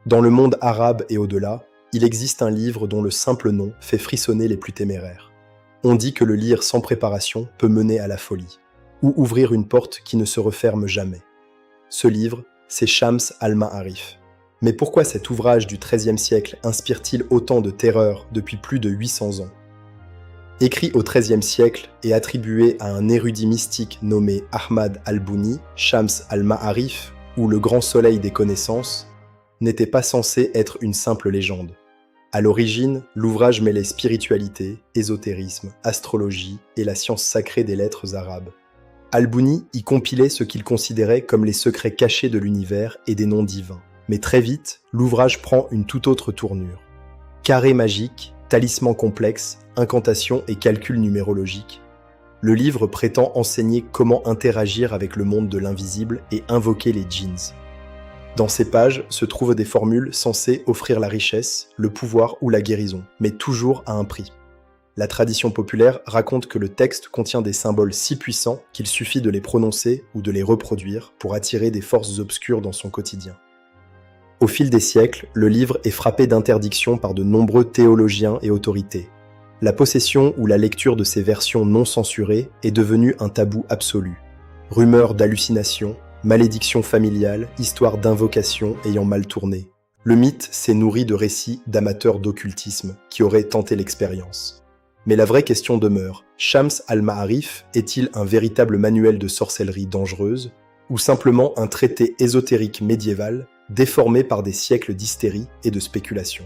Dans le monde arabe et au-delà, il existe un livre dont le simple nom fait frissonner les plus téméraires. On dit que le lire sans préparation peut mener à la folie, ou ouvrir une porte qui ne se referme jamais. Ce livre, c'est Shams al-Ma'arif. Mais pourquoi cet ouvrage du XIIIe siècle inspire-t-il autant de terreur depuis plus de 800 ans? Écrit au XIIIe siècle et attribué à un érudit mystique nommé Ahmad al-Bouni, Shams al-Ma'arif, ou le grand soleil des connaissances, n'était pas censé être une simple légende. À l'origine, l'ouvrage mêlait spiritualité, ésotérisme, astrologie et la science sacrée des lettres arabes. Al-Bouni y compilait ce qu'il considérait comme les secrets cachés de l'univers et des noms divins. Mais très vite, l'ouvrage prend une toute autre tournure. Carré magique, talisman complexe, incantations et calculs numérologiques. Le livre prétend enseigner comment interagir avec le monde de l'invisible et invoquer les djinns. Dans ces pages se trouvent des formules censées offrir la richesse, le pouvoir ou la guérison, mais toujours à un prix. La tradition populaire raconte que le texte contient des symboles si puissants qu'il suffit de les prononcer ou de les reproduire pour attirer des forces obscures dans son quotidien. Au fil des siècles, le livre est frappé d'interdictions par de nombreux théologiens et autorités. La possession ou la lecture de ces versions non censurées est devenue un tabou absolu. Rumeurs d'hallucinations, malédictions familiales, histoires d'invocations ayant mal tourné. Le mythe s'est nourri de récits d'amateurs d'occultisme qui auraient tenté l'expérience. Mais la vraie question demeure, Shams al-Ma'arif est-il un véritable manuel de sorcellerie dangereuse ou simplement un traité ésotérique médiéval déformé par des siècles d'hystérie et de spéculation?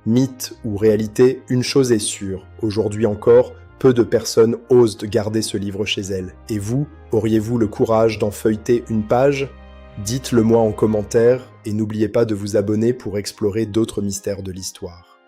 Mythe ou réalité, une chose est sûre, aujourd'hui encore, peu de personnes osent garder ce livre chez elles. Et vous, auriez-vous le courage d'en feuilleter une page? Dites-le moi en commentaire et n'oubliez pas de vous abonner pour explorer d'autres mystères de l'histoire.